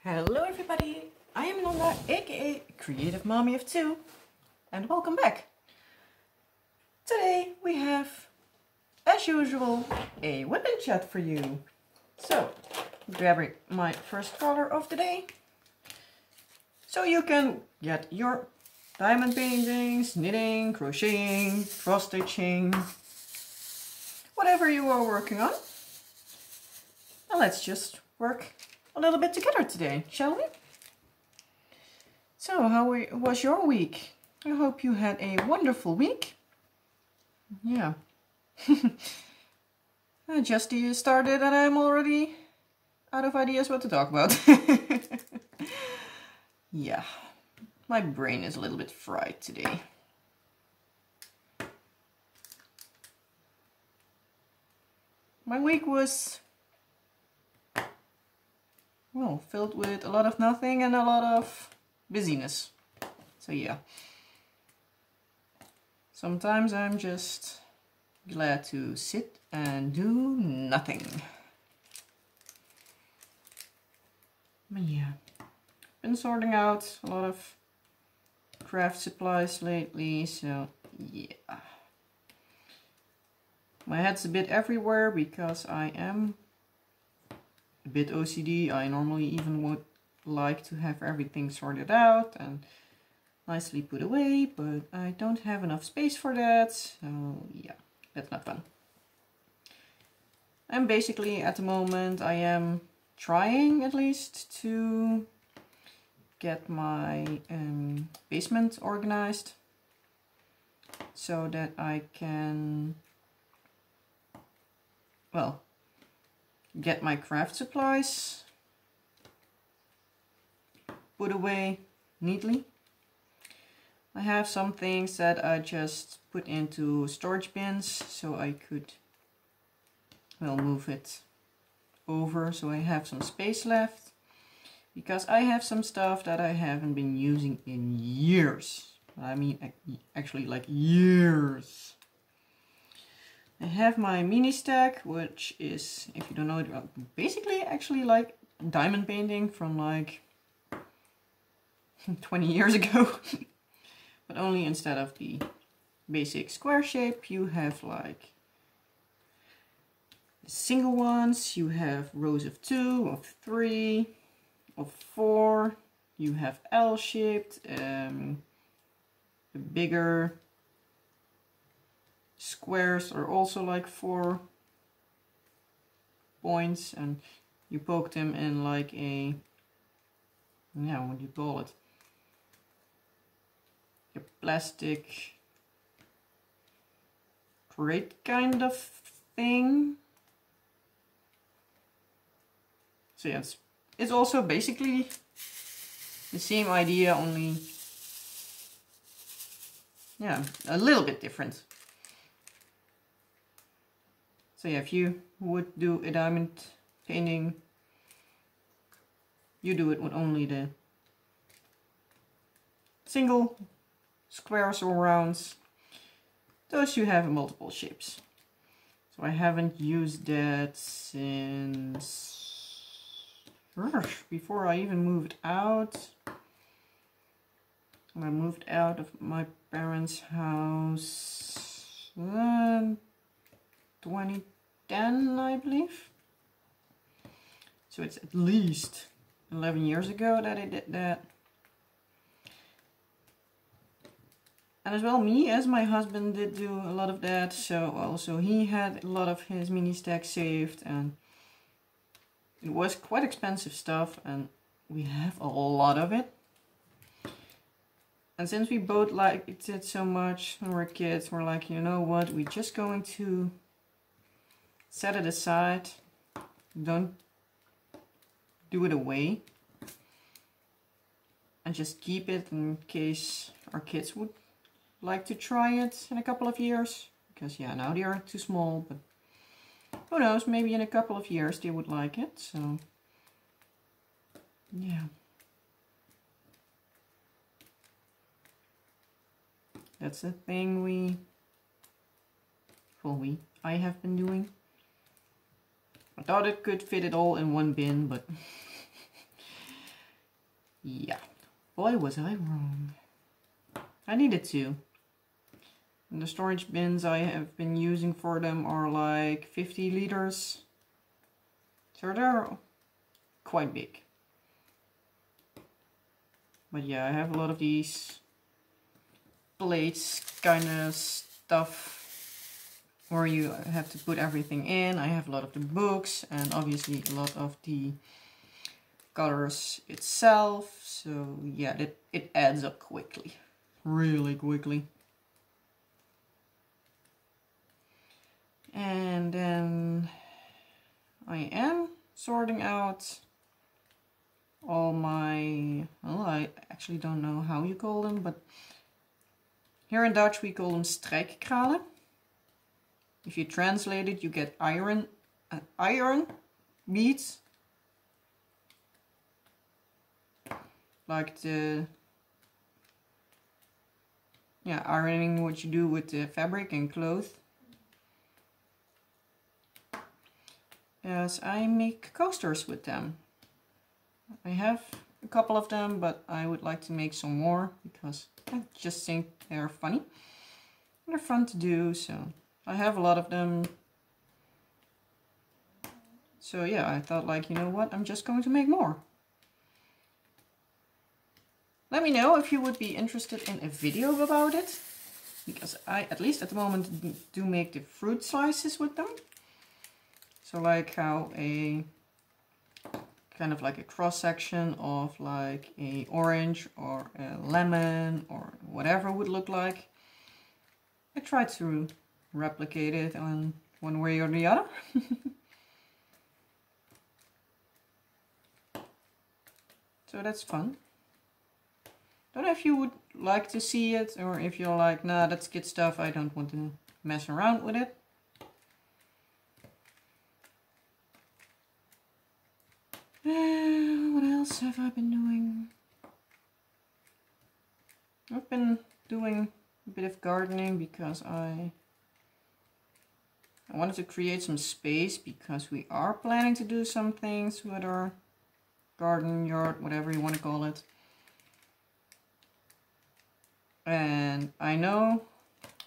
Hello everybody, I am Nonda, aka Creative Mommy of Two, and welcome back. Today we have, as usual, a WIP and Chat for you. So, grabbing my first color of the day, so you can get your diamond paintings, knitting, crocheting, cross stitching, whatever you are working on. And let's just work a little bit together today, shall we? So, how was your week? I hope you had a wonderful week. Yeah. I just started and I'm already out of ideas what to talk about. Yeah, my brain is a little bit fried today. My week was, well, filled with a lot of nothing and a lot of busyness. So yeah. Sometimes I'm just glad to sit and do nothing. But yeah. Been sorting out a lot of craft supplies lately, so yeah. My head's a bit everywhere because I am a bit OCD. I normally even would like to have everything sorted out and nicely put away, but I don't have enough space for that, so yeah, that's not fun. And basically at the moment I am trying at least to get my basement organized so that I can, well, get my craft supplies put away neatly. I have some things that I just put into storage bins so I could, well, move it over so I have some space left, because I have some stuff that I haven't been using in years. I mean, actually like years. I have my mini stack, which is, if you don't know it, basically actually like diamond painting from like 20 years ago. But only instead of the basic square shape, you have like single ones, you have rows of 2, of 3, of 4, you have L-shaped, the bigger squares are also like 4 points, and you poke them in like a, yeah, what do you call it? A plastic crate kind of thing. So yeah, it's also basically the same idea, only, yeah, a little bit different. So yeah, if you would do a diamond painting, you do it with only the single squares or rounds. Those you have in multiple shapes. So I haven't used that since before I even moved out. I moved out of my parents' house 2010, I believe. So it's at least 11 years ago that I did that. And as well, me as my husband did do a lot of that, so also he had a lot of his mini stack saved, and it was quite expensive stuff, and we have a lot of it. And since we both liked it so much when we were kids, we're like, you know what, we're just going to set it aside, don't do it away, and just keep it in case our kids would like to try it in a couple of years, because yeah, now they are too small, but who knows, maybe in a couple of years they would like it. So yeah, that's the thing I have been doing. I thought it could fit it all in one bin, but Yeah, boy was I wrong. I needed to. And the storage bins I have been using for them are like 50 liters. So they're quite big. But yeah, I have a lot of these plates kind of stuff where you have to put everything in. I have a lot of the books and obviously a lot of the colors itself. So yeah, it adds up quickly. Really quickly. And then I am sorting out all my, well, I actually don't know how you call them, but here in Dutch we call them strijkkralen. If you translate it, you get iron beads. Like the, yeah, ironing what you do with the fabric and clothes. Yes, I make coasters with them. I have a couple of them, but I would like to make some more because I just think they're funny. They're fun to do, so I have a lot of them. So yeah, I thought like, you know what, I'm just going to make more. Let me know if you would be interested in a video about it, because I, at least at the moment, do make the fruit slices with them. So like how a kind of like a cross section of like a orange or a lemon or whatever would look like. I tried to replicate it on one way or the other. So that's fun. Don't know if you would like to see it, or if you're like, nah, that's kid stuff, I don't want to mess around with it. What else have I been doing? I've been doing a bit of gardening because I wanted to create some space, because we are planning to do some things with our garden, yard, whatever you want to call it. And I know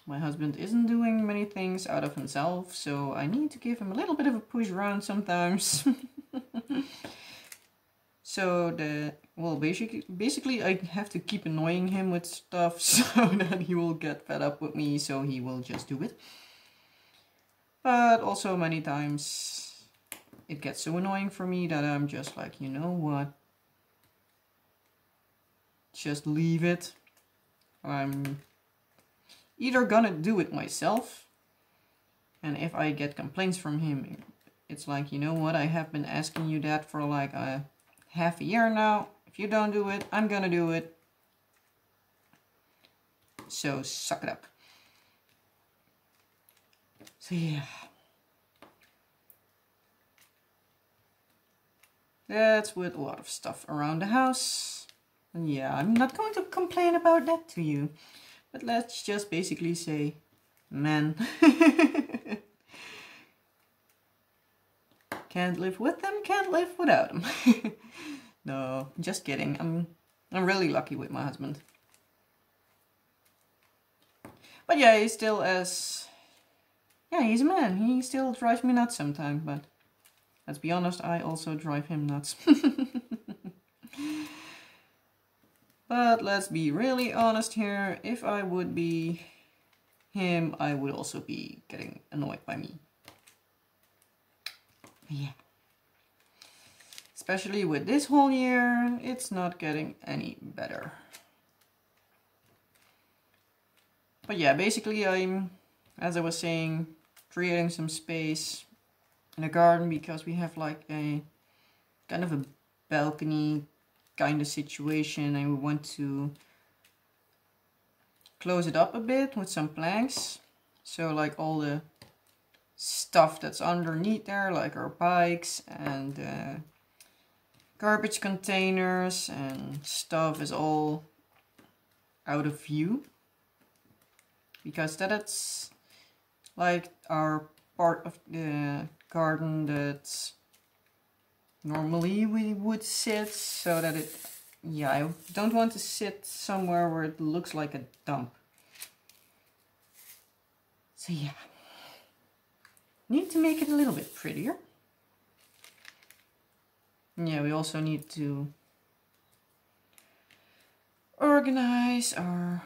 my husband isn't doing many things out of himself, so I need to give him a little bit of a push around sometimes. So well, basically I have to keep annoying him with stuff so that he will get fed up with me, so he will just do it. But also many times it gets so annoying for me that I'm just like, you know what? Just leave it. I'm either gonna do it myself, and if I get complaints from him, it's like, you know what, I have been asking you that for like half a year now. If you don't do it, I'm gonna do it. So suck it up. So yeah. That's with a lot of stuff around the house. And yeah, I'm not going to complain about that to you. But let's just basically say, man. Can't live with them, can't live without them. No, just kidding. I'm really lucky with my husband. But yeah, he's still yeah, he's a man. He still drives me nuts sometimes, but let's be honest, I also drive him nuts. But let's be really honest here. If I would be him, I would also be getting annoyed by me. Yeah. Especially with this whole year, it's not getting any better. But yeah, basically I'm, as I was saying, creating some space in the garden, because we have like a kind of a balcony kind of situation, and we want to close it up a bit with some planks. So like all the stuff that's underneath there, like our bikes and garbage containers and stuff, is all out of view, because that's like our part of the garden that normally we would sit, so that it yeah, I don't want to sit somewhere where it looks like a dump. So yeah, need to make it a little bit prettier. Yeah, we also need to organize our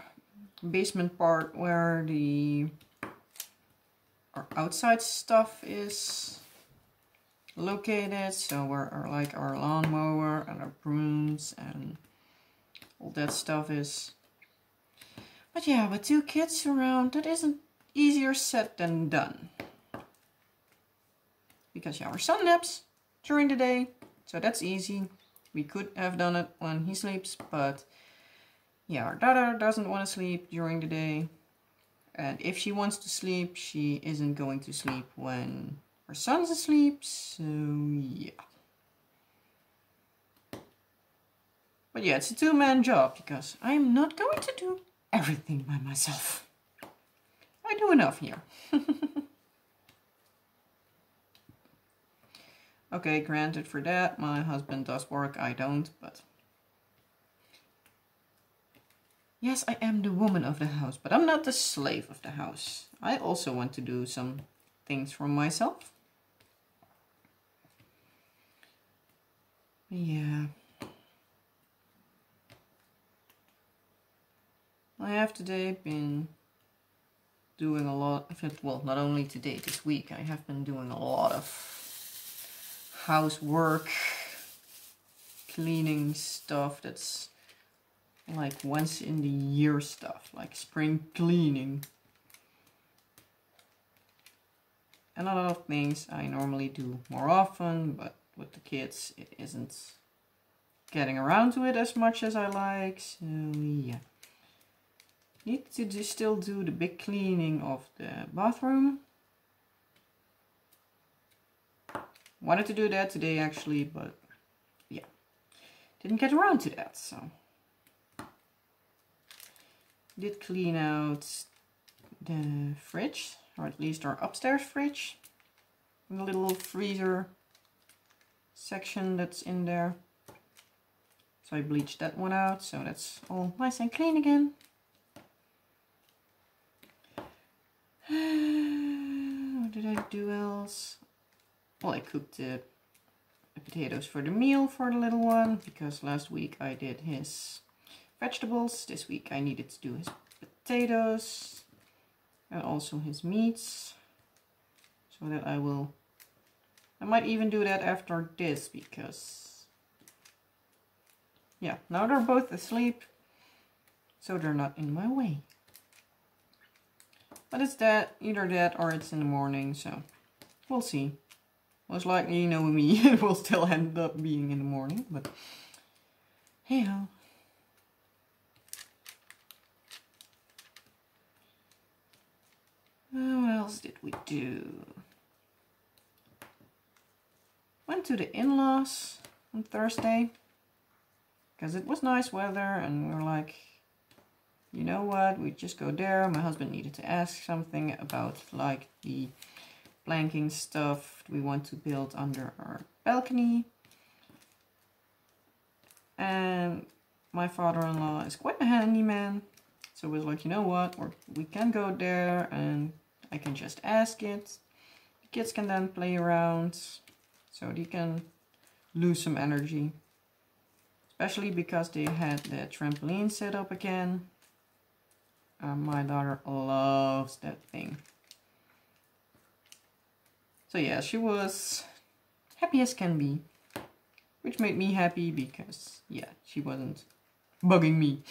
basement part where our outside stuff is located. So where our lawnmower and our brooms and all that stuff is. But yeah, with 2 kids around, that isn't easier said than done. Because yeah, our son naps during the day, so that's easy. We could have done it when he sleeps, but yeah, our daughter doesn't want to sleep during the day. And if she wants to sleep, she isn't going to sleep when her son's asleep, so yeah. But yeah, it's a 2-man job because I'm not going to do everything by myself. I do enough here. Okay, granted for that, my husband does work, I don't, but... Yes, I am the woman of the house, but I'm not the slave of the house. I also want to do some things for myself. Yeah. I have today been doing a lot, well, not only today, this week, I have been doing a lot of housework, cleaning stuff that's like once in the year stuff, like spring cleaning. And a lot of things I normally do more often, but with the kids it isn't getting around to it as much as I like, so yeah. Need to still do the big cleaning of the bathroom. Wanted to do that today actually, but yeah, didn't get around to that, so. Did clean out the fridge, or at least our upstairs fridge. And the little freezer section that's in there. So I bleached that one out, so that's all nice and clean again. What did I do else? Well, I cooked the potatoes for the meal for the little one, because last week I did his vegetables. This week I needed to do his potatoes and also his meats. So that I might even do that after this, because yeah, now they're both asleep, so they're not in my way. But it's either that or it's in the morning, so we'll see. Most likely, you know me, it will still end up being in the morning, but hey-ho. What else did we do? Went to the in-laws on Thursday, because it was nice weather, and we were like, you know what, we just go there. My husband needed to ask something about like the planking stuff we want to build under our balcony. And my father-in-law is quite a handyman, so we was like, you know what, we can go there and I can just ask it. The kids can then play around, so they can lose some energy. Especially because they had the trampoline set up again. My daughter loves that thing. So yeah, she was happy as can be. Which made me happy because, yeah, she wasn't bugging me.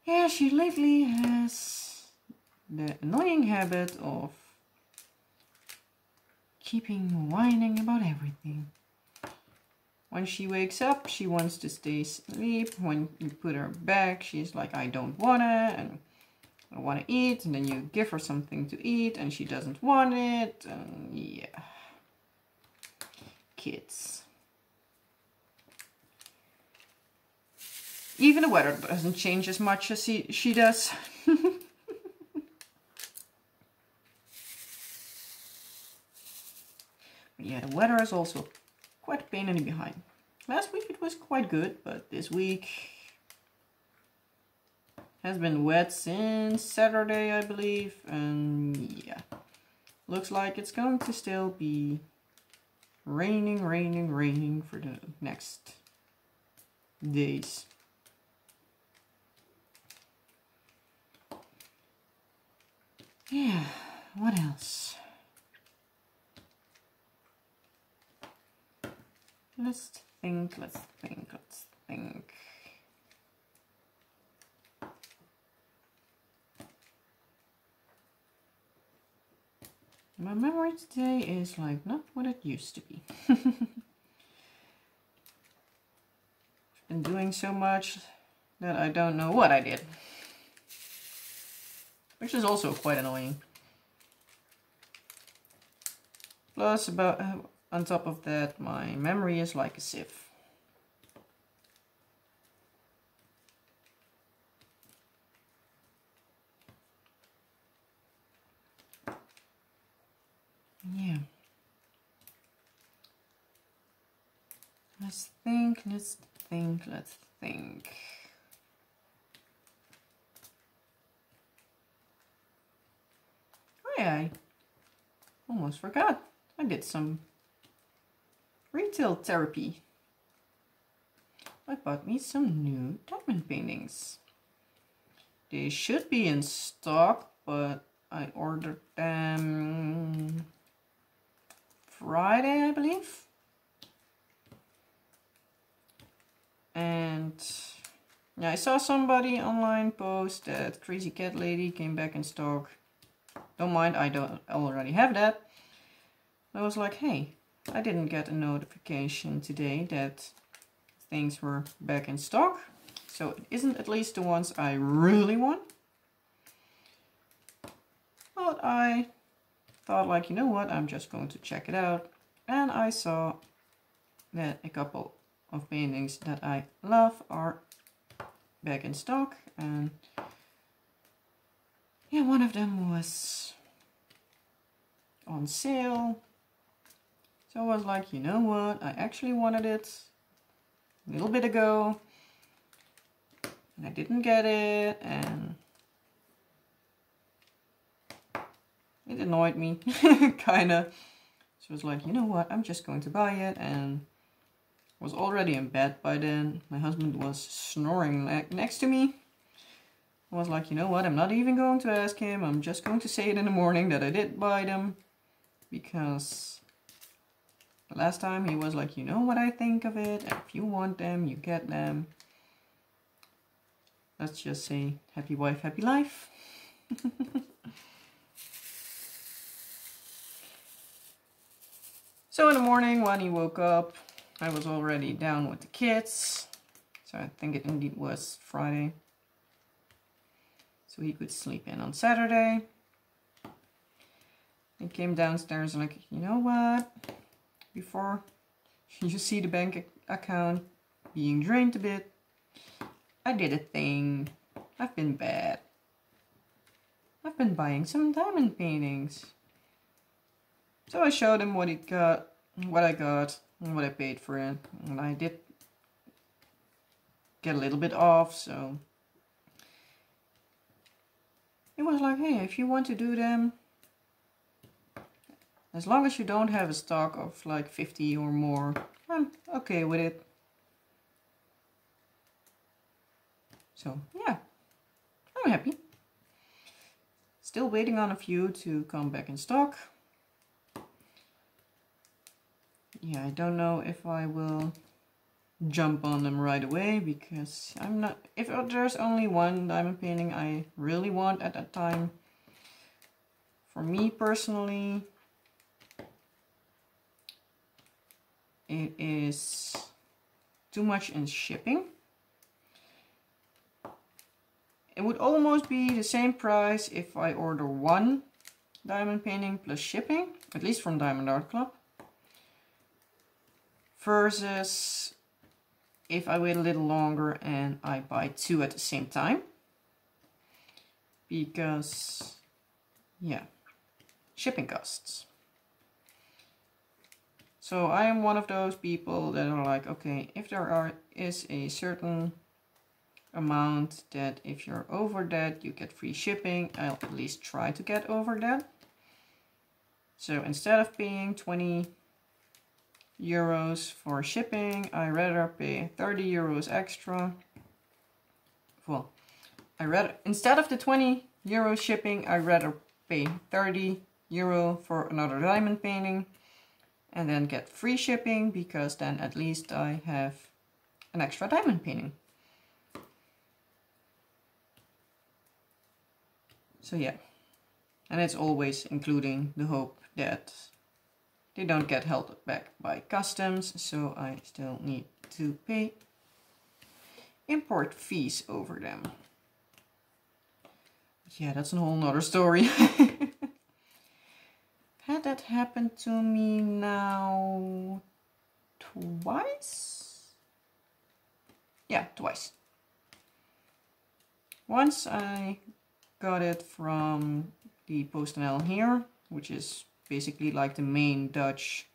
Yeah, she lately has the annoying habit of keeping whining about everything. When she wakes up, she wants to stay asleep. When you put her back, she's like, I don't wanna, and I wanna eat. And then you give her something to eat, and she doesn't want it. And yeah, kids. Even the weather doesn't change as much as she does. But yeah, the weather is also quite a pain in the behind. Last week it was quite good, but this week has been wet since Saturday, I believe, and yeah, looks like it's going to still be raining for the next days. Yeah, what else? Let's think. My memory today is like not what it used to be. Been doing so much that I don't know what I did. Which is also quite annoying. Plus, on top of that, my memory is like a sieve. Yeah. Let's think. Oh yeah, I almost forgot. I did some retail therapy. I bought me some new diamond paintings. They should be in stock, but I ordered them Friday, I believe. And yeah, I saw somebody online post that Crazy Cat Lady came back in stock. Don't mind, I already have that. I was like, hey, I didn't get a notification today that things were back in stock. So it isn't at least the ones I really want. But I thought like, you know what, I'm just going to check it out. And I saw that a couple of paintings that I love are back in stock. And yeah, one of them was on sale. So I was like, you know what, I actually wanted it a little bit ago. And I didn't get it, and it annoyed me, kinda. So I was like, you know what, I'm just going to buy it, and was already in bed by then. My husband was snoring next to me. I was like, you know what, I'm not even going to ask him, I'm just going to say it in the morning that I did buy them. Because the last time he was like, you know what I think of it, and if you want them, you get them. Let's just say, happy wife, happy life. So in the morning when he woke up, I was already down with the kids. So I think it indeed was Friday. So he could sleep in on Saturday. He came downstairs and like, you know what? Before you see the bank account being drained a bit, I did a thing. I've been bad. I've been buying some diamond paintings. So I showed him what I got, and what I paid for it. And I did get a little bit off, so it was like, hey, if you want to do them, as long as you don't have a stock of like 50 or more, I'm okay with it. So yeah, I'm happy. Still waiting on a few to come back in stock. Yeah, I don't know if I will jump on them right away, because I'm not, if there's only one diamond painting I really want at that time, for me personally, it is too much in shipping. It would almost be the same price if I order one diamond painting plus shipping, at least from Diamond Art Club, versus if I wait a little longer and I buy two at the same time. Because, yeah, shipping costs. So I am one of those people that are like, okay, if there is a certain amount that if you're over that, you get free shipping, I'll at least try to get over that. So instead of paying 20 euros for shipping, I rather pay 30 euros extra. Well, instead of the 20 euro shipping, I rather pay 30 euro for another diamond painting and then get free shipping, because then at least I have an extra diamond painting. So yeah, and it's always including the hope that they don't get held back by customs, so I still need to pay import fees over them. But yeah, that's a whole nother story. Had that happened to me now twice? Yeah, twice. Once I got it from the PostNL here, which is basically like the main Dutch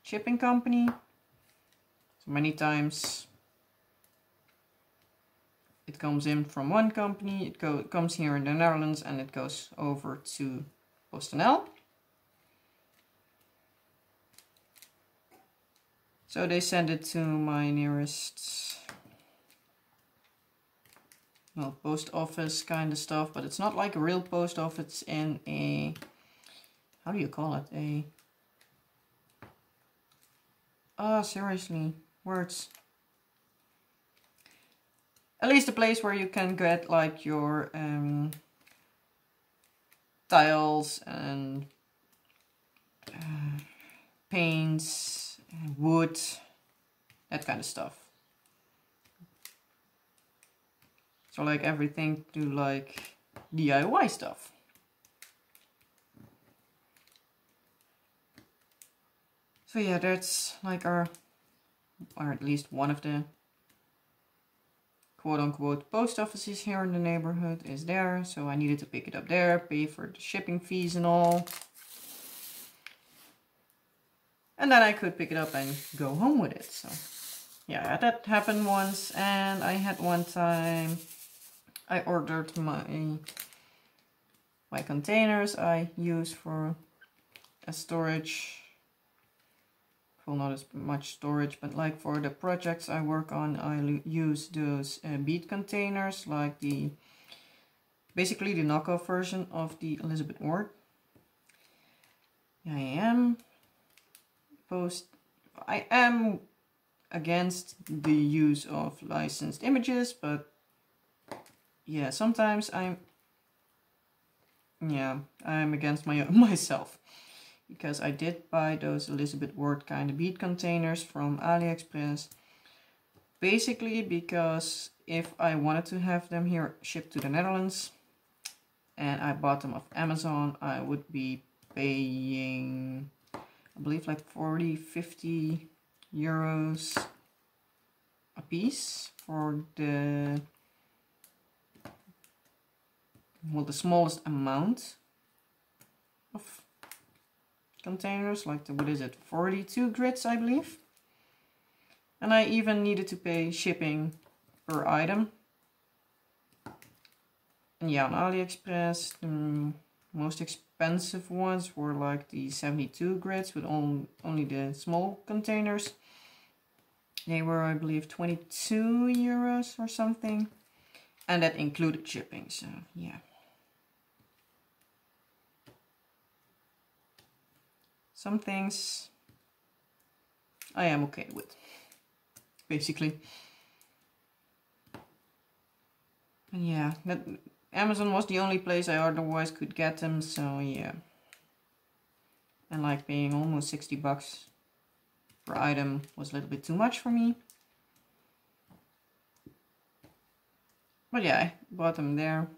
shipping company. So many times it comes in from one company, it comes here in the Netherlands and it goes over to PostNL. So they send it to my nearest, well, post office kind of stuff, but it's not like a real post office. It's in a, how do you call it? Seriously, words. At least a place where you can get like your tiles and paints, wood, that kind of stuff. So like everything to like DIY stuff. So yeah, that's like or at least one of the quote-unquote post offices here in the neighborhood is there. So I needed to pick it up there, pay for the shipping fees and all. And then I could pick it up and go home with it. So yeah, that happened once. And I had one time I ordered my containers I use for a storage. Well, not as much storage, but like for the projects I work on, I use those bead containers, like basically the knockoff version of the Elizabeth Ward. I am against the use of licensed images, but yeah, sometimes I'm against myself. Because I did buy those Elizabeth Ward kind of bead containers from AliExpress. Basically because if I wanted to have them here shipped to the Netherlands and I bought them off Amazon, I would be paying, I believe like 40-50 euros a piece for the smallest amount of containers, like the, 42 grids I believe. And I even needed to pay shipping per item. And yeah, on AliExpress the most expensive ones were like the 72 grids with only the small containers. They were, I believe, 22 euros or something, and that included shipping. So yeah, some things I am okay with, basically. And yeah, Amazon was the only place I otherwise could get them, so yeah. And like paying almost 60 bucks per item was a little bit too much for me. But yeah, I bought them there.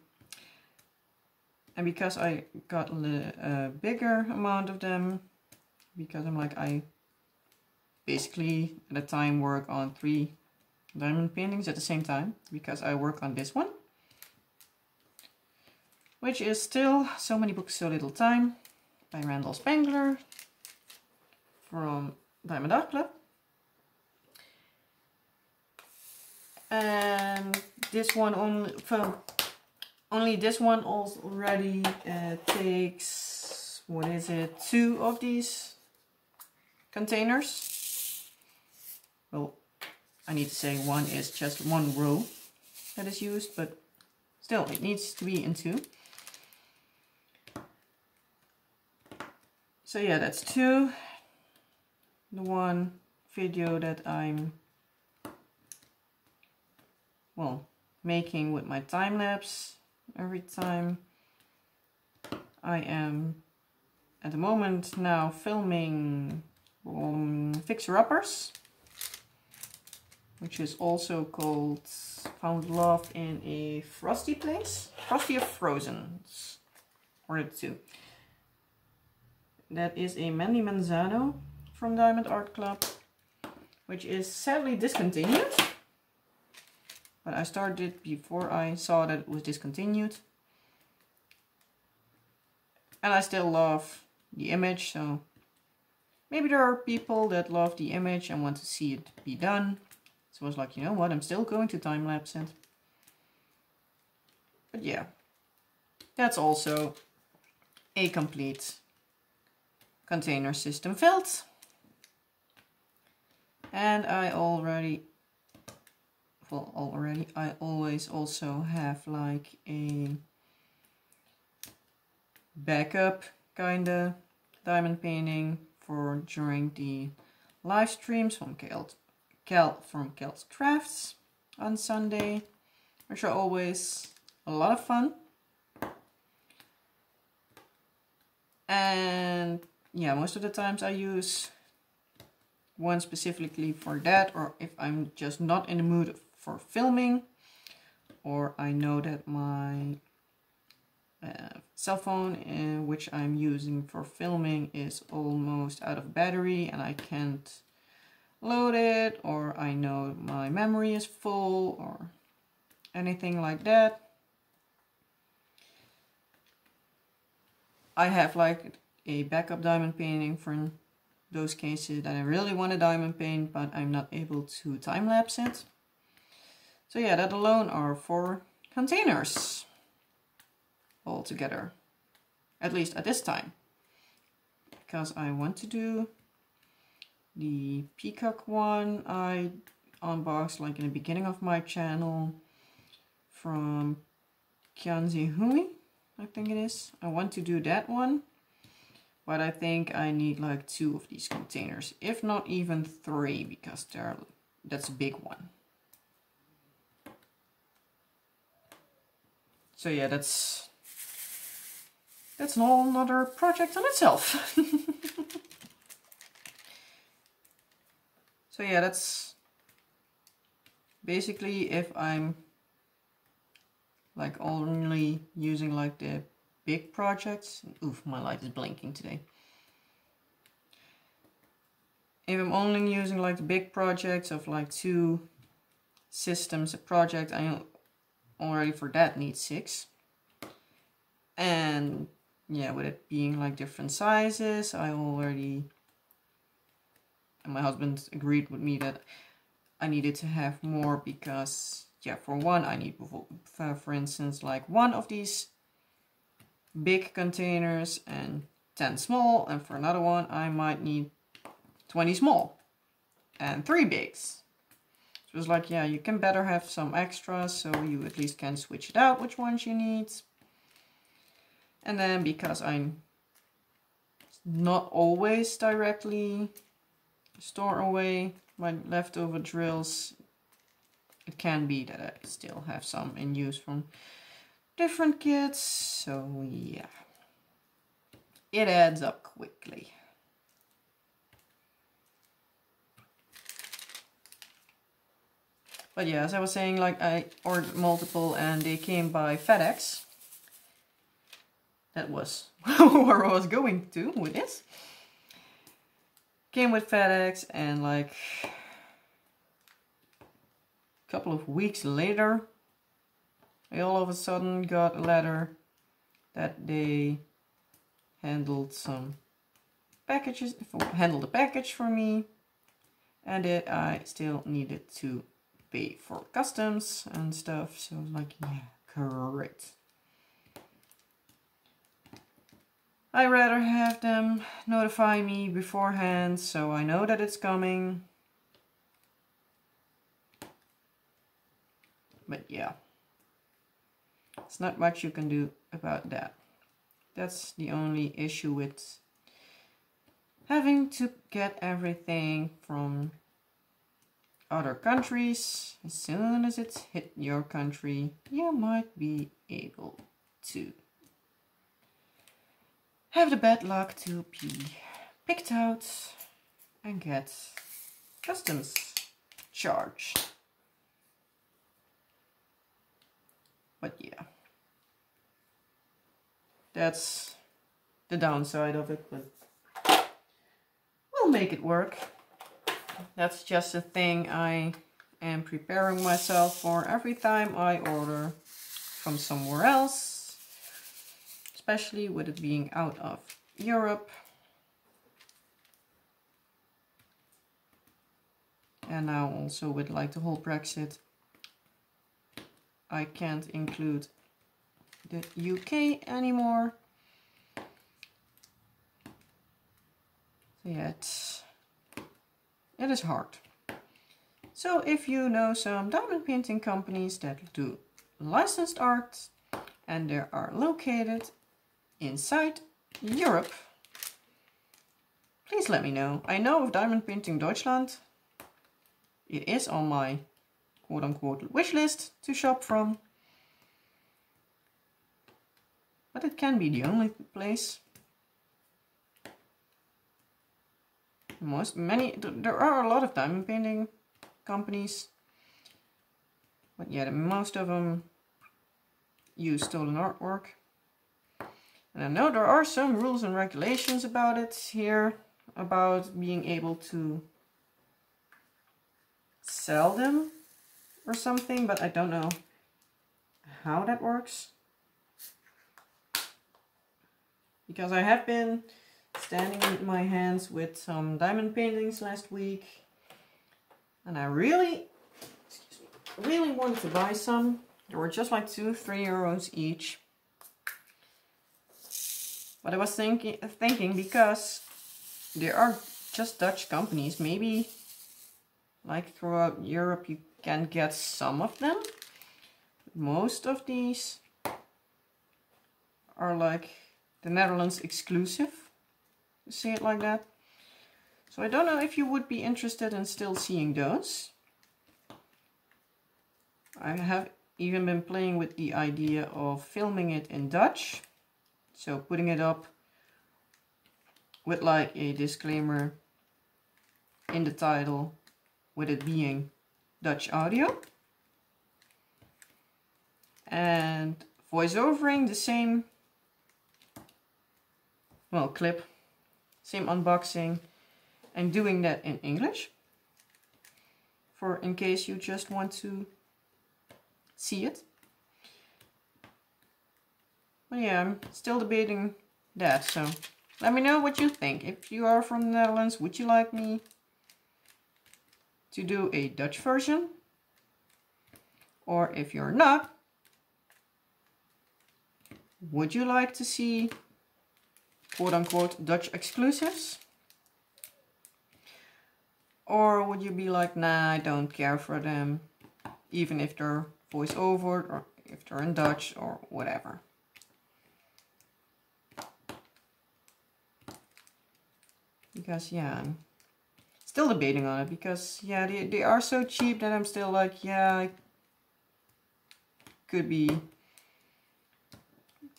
And because I got a bigger amount of them, because I basically at a time work on 3 diamond paintings at the same time, because I work on this one, which is still So Many Books, So Little Time by Randall Spangler from Diamond Art Club. And this one only this one already takes, what is it, 2 of these containers. Well, I need to say one is just 1 row that is used, but still it needs to be in 2. So yeah, that's 2. The one video that I'm, well, making with my time lapse every time. I am at the moment now filming Fixer Uppers, which is also called Found Love in a Frosty Place. Frosty or Frozen, or the 2. That is a Mandy Manzano from Diamond Art Club, which is sadly discontinued. But I started it before I saw that it was discontinued. And I still love the image, so maybe there are people that love the image and want to see it be done. So I was like, you know what, I'm still going to time lapse it. But yeah, that's also a complete container system filled. And I always also have like a backup kinda diamond painting for during the live streams from Kel's Crafts on Sunday, which are always a lot of fun. And yeah, most of the times I use one specifically for that, or if I'm just not in the mood for filming, or I know that my cell phone, which I'm using for filming, is almost out of battery and I can't load it, or I know my memory is full, or anything like that. I have like a backup diamond painting for those cases that I really want to diamond paint, but I'm not able to time lapse it. So yeah, that alone are 4 containers all together, at least at this time, because I want to do the peacock one I unboxed like in the beginning of my channel from Kianzi Hui, I think it is. I want to do that one, but I think I need like 2 of these containers, if not even 3, because that's a big one. So yeah, that's a whole another project on itself. So yeah, that's basically if I'm like only using like the big projects. Oof, my light is blinking today. If I'm only using like the big projects of like 2 systems a project, I already for that need 6. And yeah, with it being like different sizes, and my husband agreed with me that I needed to have more, because yeah, for one I need, for instance, like 1 of these big containers and 10 small, and for another one I might need 20 small and 3 bigs. So it was like, yeah, you can better have some extras so you at least can switch it out which ones you need. And then because I'm not always directly store away my leftover drills, it can be that I still have some in use from different kits. So yeah, it adds up quickly. But yeah, as I was saying, like I ordered multiple and they came by FedEx. That was where I was going to with this. Came with FedEx, and like a couple of weeks later, I all of a sudden got a letter that they handled some packages, handle the package for me, and that I still needed to pay for customs and stuff. So I was like, yeah, great. I rather have them notify me beforehand so I know that it's coming. But yeah, there's not much you can do about that. That's the only issue with having to get everything from other countries. As soon as it's hit your country, you might be able to have the bad luck to be picked out and get customs charged. But yeah, that's the downside of it, but we'll make it work. That's just a thing I am preparing myself for every time I order from somewhere else, especially with it being out of Europe. And now also with like the whole Brexit, I can't include the UK anymore. So yeah, it is hard. So if you know some diamond painting companies that do licensed art and they are located inside Europe, please let me know. I know of Diamond Painting Deutschland. It is on my quote-unquote wish list to shop from. But it can be the only place. There are a lot of diamond painting companies. But yeah, most of them use stolen artwork. And I know there are some rules and regulations about it here, about being able to sell them or something, but I don't know how that works. Because I have been standing with my hands with some diamond paintings last week, and I really wanted to buy some. They were just like 2-3 euros each. But I was thinking because they are just Dutch companies, maybe like throughout Europe you can get some of them. Most of these are like the Netherlands exclusive, to say it like that. So I don't know if you would be interested in still seeing those. I have even been playing with the idea of filming it in Dutch. So putting it up with like a disclaimer in the title, with it being Dutch audio. And voiceovering the same, well, clip, same unboxing, and doing that in English. For in case you just want to see it. But yeah, I'm still debating that, so let me know what you think. If you are from the Netherlands, would you like me to do a Dutch version? Or if you're not, would you like to see quote-unquote Dutch exclusives? Or would you be like, nah, I don't care for them, even if they're voice-over or if they're in Dutch or whatever. Because yeah, I'm still debating on it, because yeah, they are so cheap that I'm still like, yeah, I could be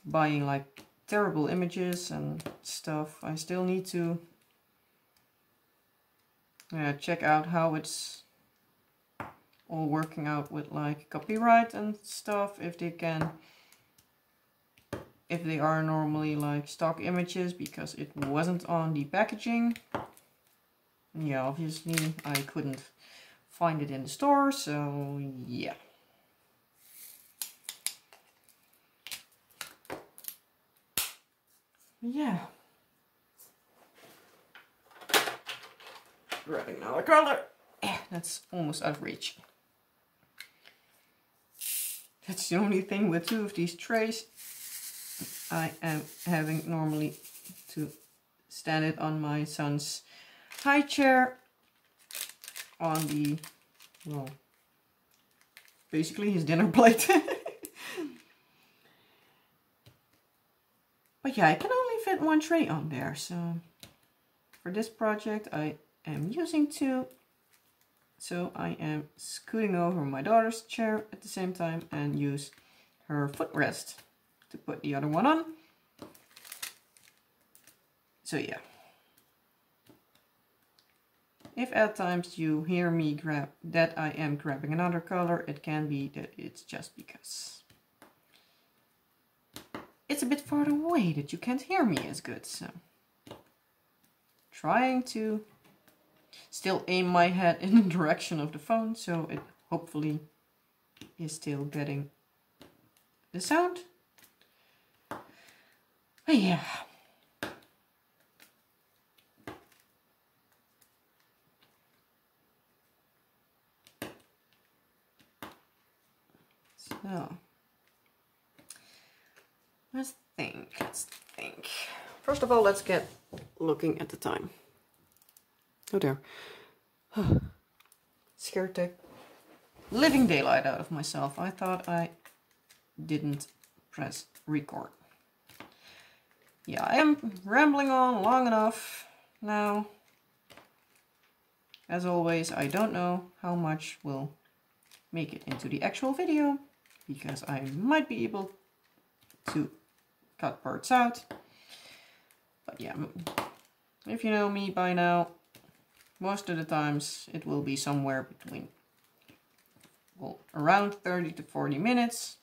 buying like terrible images and stuff. I still need to check out how it's all working out with like copyright and stuff, if they are normally like stock images, because it wasn't on the packaging. And yeah, obviously I couldn't find it in the store, so yeah. Yeah. grabbing another color. That's almost out of reach. That's the only thing with two of these trays. I am having normally to stand it on my son's high chair on the, well, basically his dinner plate. But yeah, I can only fit one tray on there, so for this project I am using two. So I am scooting over my daughter's chair at the same time and use her footrest to put the other one on. So yeah. If at times you hear me grab that I am grabbing another color, it can be that it's just because it's a bit farther away that you can't hear me as good. So trying to still aim my head in the direction of the phone, so it hopefully is still getting the sound. But yeah. So let's think. First of all, let's get looking at the time. Oh there. Scared the living daylight out of myself. I thought I didn't press record. Yeah, I am rambling on long enough now. As always, I don't know how much will make it into the actual video, because I might be able to cut parts out. But yeah, if you know me by now, most of the times it will be somewhere between, well, around 30 to 40 minutes.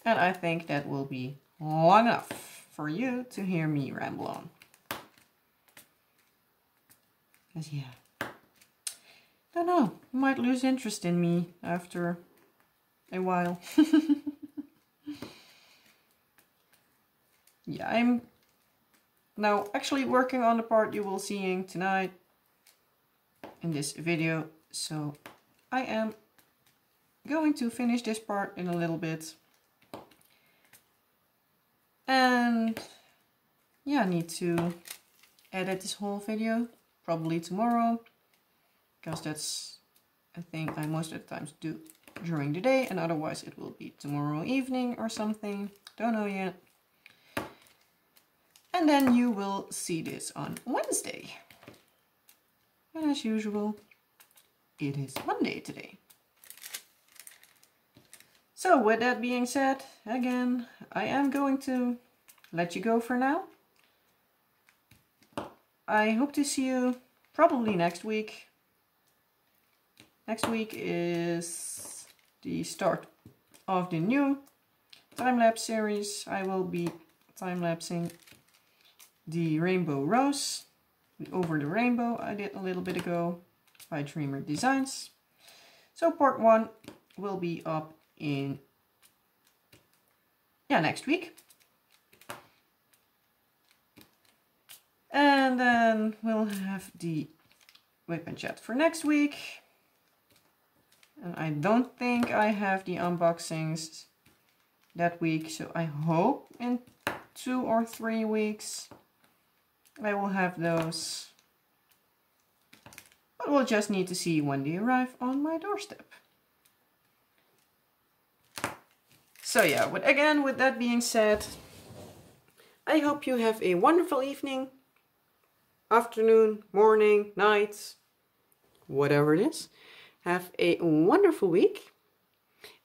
And I think that will be long enough for you to hear me ramble on. Because yeah, don't know, you might lose interest in me after a while. Yeah, I'm now actually working on the part you will seeing tonight in this video, so I am going to finish this part in a little bit. And yeah, I need to edit this whole video probably tomorrow, because that's a thing I most of the times do during the day, and otherwise it will be tomorrow evening or something, don't know yet. And then you will see this on Wednesday. And as usual, it is Monday today. So with that being said, again, I am going to let you go for now. I hope to see you probably next week. Next week is the start of the new time-lapse series. I will be time-lapsing the Rainbow Rose, Over the Rainbow I did a little bit ago by Dreamer Designs. So part 1 will be up in, yeah, next week. And then we'll have the WIP and Chat for next week. And I don't think I have the unboxings that week, so I hope in 2 or 3 weeks I will have those. But we'll just need to see when they arrive on my doorstep. So yeah, with that being said, I hope you have a wonderful evening, afternoon, morning, night, whatever it is. Have a wonderful week,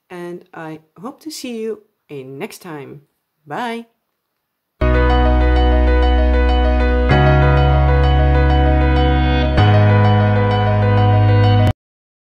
and I hope to see you next time. Bye!